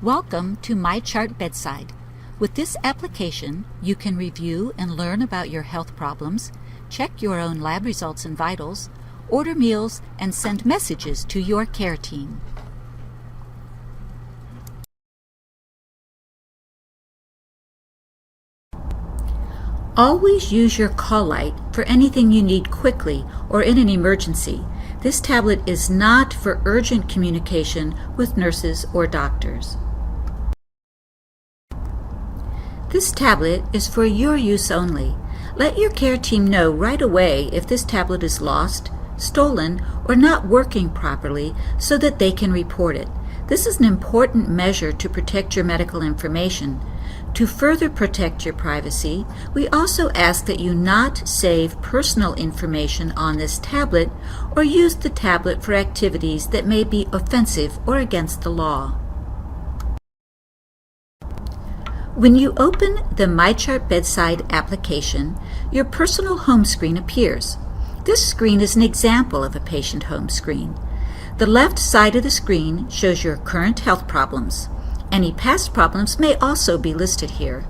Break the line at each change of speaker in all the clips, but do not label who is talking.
Welcome to MyChart Bedside. With this application, you can review and learn about your health problems, check your own lab results and vitals, order meals, and send messages to your care team. Always use your call light for anything you need quickly or in an emergency. This tablet is not for urgent communication with nurses or doctors. This tablet is for your use only. Let your care team know right away if this tablet is lost, stolen, or not working properly so that they can report it. This is an important measure to protect your medical information. To further protect your privacy, we also ask that you not save personal information on this tablet or use the tablet for activities that may be offensive or against the law. When you open the MyChart Bedside application, your personal home screen appears. This screen is an example of a patient home screen. The left side of the screen shows your current health problems. Any past problems may also be listed here.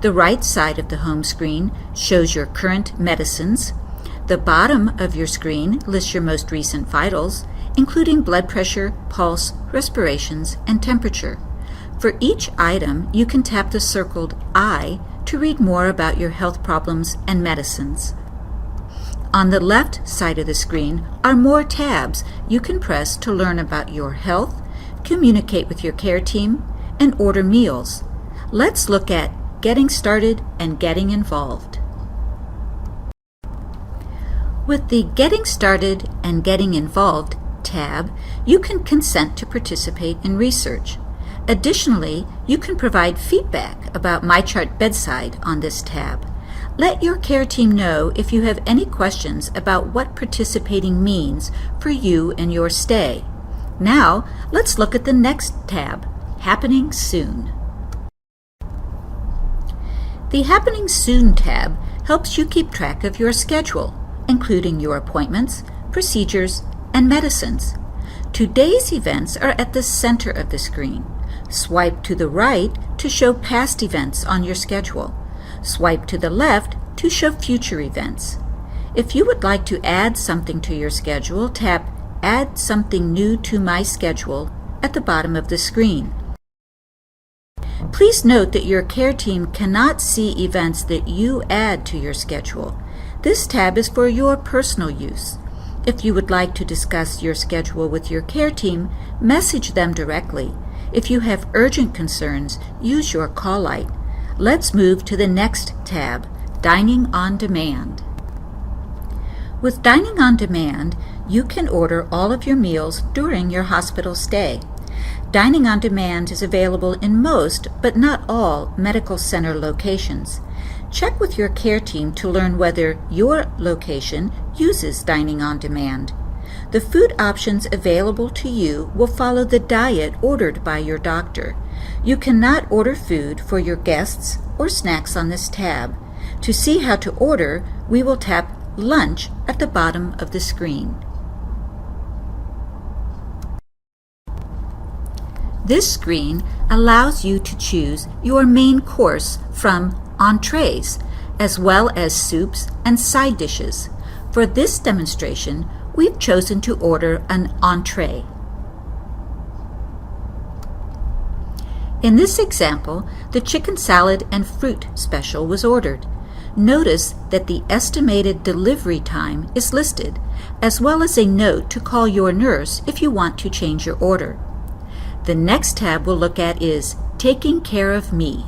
The right side of the home screen shows your current medicines. The bottom of your screen lists your most recent vitals, including blood pressure, pulse, respirations, and temperature. For each item, you can tap the circled I to read more about your health problems and medicines. On the left side of the screen are more tabs you can press to learn about your health, communicate with your care team, and order meals. Let's look at Getting Started and Getting Involved. With the Getting Started and Getting Involved tab, you can consent to participate in research. Additionally, you can provide feedback about MyChart Bedside on this tab. Let your care team know if you have any questions about what participating means for you and your stay. Now, let's look at the next tab, Happening Soon. The Happening Soon tab helps you keep track of your schedule, including your appointments, procedures, and medicines. Today's events are at the center of the screen. Swipe to the right to show past events on your schedule. Swipe to the left to show future events. If you would like to add something to your schedule, tap Add Something New to My Schedule at the bottom of the screen. Please note that your care team cannot see events that you add to your schedule. This tab is for your personal use. If you would like to discuss your schedule with your care team, message them directly. If you have urgent concerns, use your call light. Let's move to the next tab, Dining on Demand. With Dining on Demand, you can order all of your meals during your hospital stay. Dining on Demand is available in most, but not all, medical center locations. Check with your care team to learn whether your location uses Dining on Demand. The food options available to you will follow the diet ordered by your doctor. You cannot order food for your guests or snacks on this tab. To see how to order, we will tap Lunch at the bottom of the screen. This screen allows you to choose your main course from entrees, as well as soups and side dishes. For this demonstration, we've chosen to order an entree. In this example, the chicken salad and fruit special was ordered. Notice that the estimated delivery time is listed, as well as a note to call your nurse if you want to change your order. The next tab we'll look at is Taking Care of Me.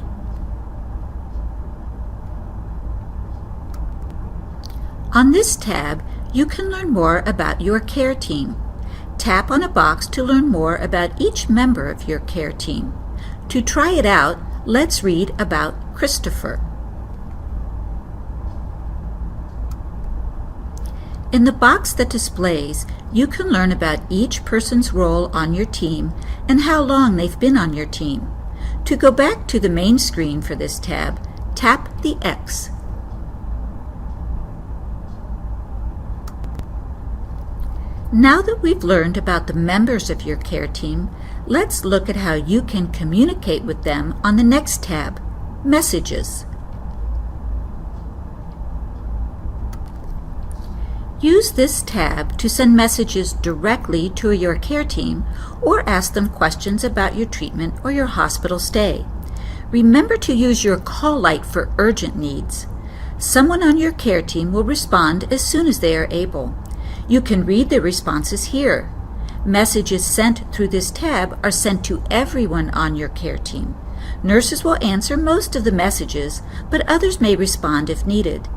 On this tab, you can learn more about your care team. Tap on a box to learn more about each member of your care team. To try it out, let's read about Christopher. In the box that displays, you can learn about each person's role on your team and how long they've been on your team. To go back to the main screen for this tab, tap the X. Now that we've learned about the members of your care team, let's look at how you can communicate with them on the next tab, Messages. Use this tab to send messages directly to your care team or ask them questions about your treatment or your hospital stay. Remember to use your call light for urgent needs. Someone on your care team will respond as soon as they are able. You can read the responses here. Messages sent through this tab are sent to everyone on your care team. Nurses will answer most of the messages, but others may respond if needed.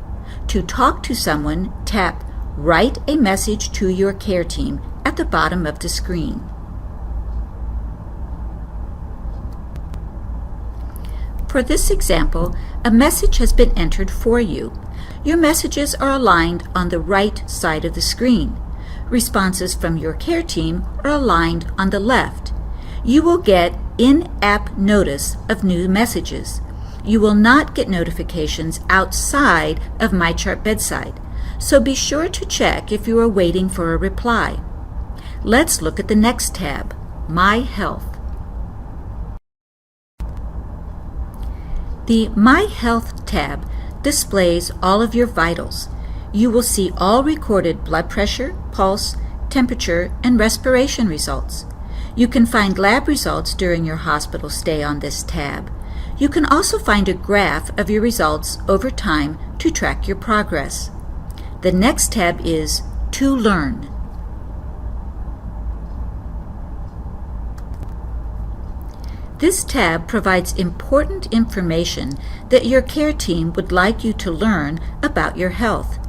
To talk to someone, tap Write a message to your care team at the bottom of the screen. For this example, a message has been entered for you. Your messages are aligned on the right side of the screen. Responses from your care team are aligned on the left. You will get in-app notice of new messages. You will not get notifications outside of MyChart Bedside, so be sure to check if you are waiting for a reply. Let's look at the next tab, My Health. The My Health tab displays all of your vitals. You will see all recorded blood pressure, pulse, temperature, and respiration results. You can find lab results during your hospital stay on this tab. You can also find a graph of your results over time to track your progress. The next tab is To Learn. This tab provides important information that your care team would like you to learn about your health.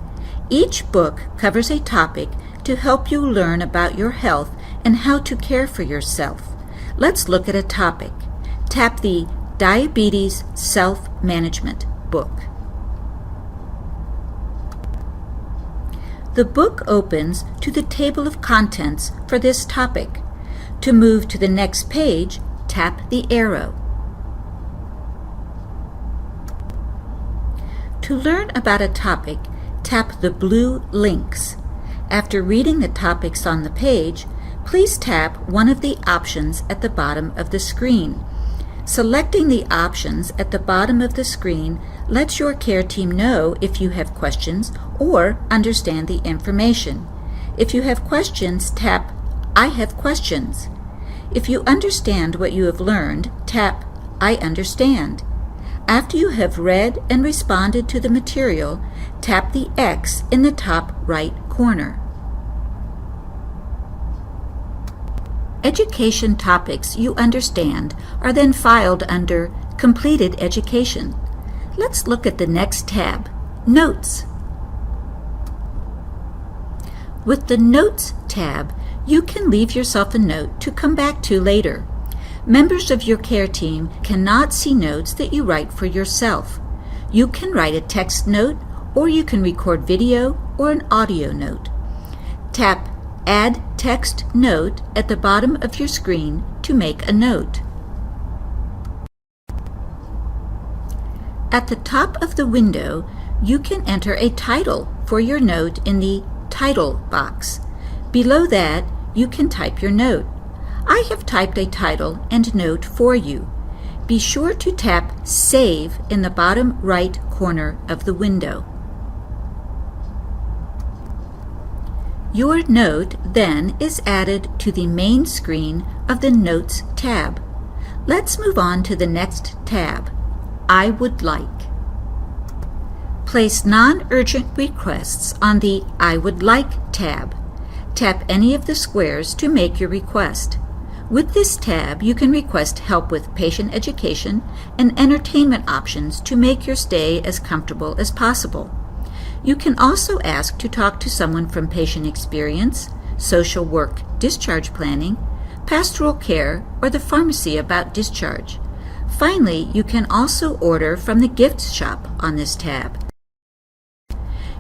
Each book covers a topic to help you learn about your health and how to care for yourself. Let's look at a topic. Tap the Diabetes Self-Management book. The book opens to the table of contents for this topic. To move to the next page, tap the arrow. To learn about a topic, tap the blue links. After reading the topics on the page, please tap one of the options at the bottom of the screen. Selecting the options at the bottom of the screen lets your care team know if you have questions or understand the information. If you have questions, tap I have questions. If you understand what you have learned, tap I understand. After you have read and responded to the material, tap the X in the top right corner. Education topics you understand are then filed under Completed Education. Let's look at the next tab, Notes. With the Notes tab, you can leave yourself a note to come back to later. Members of your care team cannot see notes that you write for yourself. You can write a text note, or you can record video or an audio note. Tap Add Text Note at the bottom of your screen to make a note. At the top of the window, you can enter a title for your note in the Title box. Below that, you can type your note. I have typed a title and note for you. Be sure to tap Save in the bottom right corner of the window. Your note then is added to the main screen of the Notes tab. Let's move on to the next tab, I Would Like. Place non-urgent requests on the I Would Like tab. Tap any of the squares to make your request. With this tab, you can request help with patient education and entertainment options to make your stay as comfortable as possible. You can also ask to talk to someone from patient experience, social work, discharge planning, pastoral care, or the pharmacy about discharge. Finally, you can also order from the gifts shop on this tab.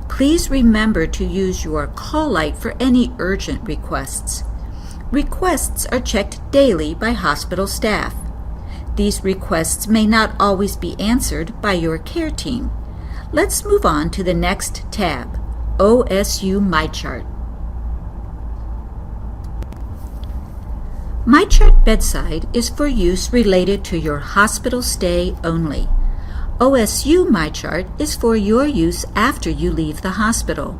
Please remember to use your call light for any urgent requests. Requests are checked daily by hospital staff. These requests may not always be answered by your care team. Let's move on to the next tab, OSU MyChart. MyChart Bedside is for use related to your hospital stay only. OSU MyChart is for your use after you leave the hospital.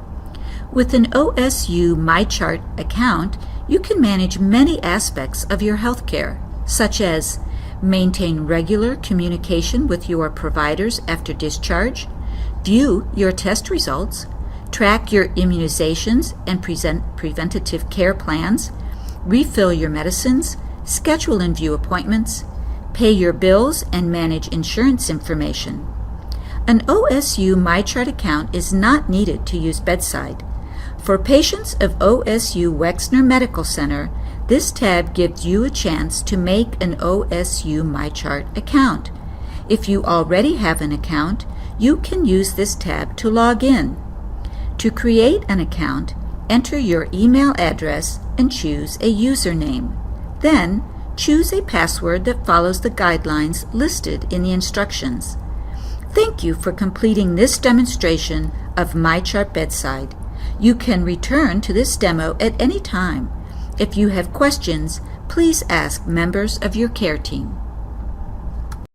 With an OSU MyChart account, you can manage many aspects of your healthcare, such as maintain regular communication with your providers after discharge, view your test results, track your immunizations and preventative care plans, refill your medicines, schedule and view appointments, pay your bills, and manage insurance information. An OSU MyChart account is not needed to use Bedside. For patients of OSU Wexner Medical Center, this tab gives you a chance to make an OSU MyChart account. If you already have an account, you can use this tab to log in. To create an account, enter your email address and choose a username. Then, choose a password that follows the guidelines listed in the instructions. Thank you for completing this demonstration of MyChart Bedside. You can return to this demo at any time. If you have questions, please ask members of your care team.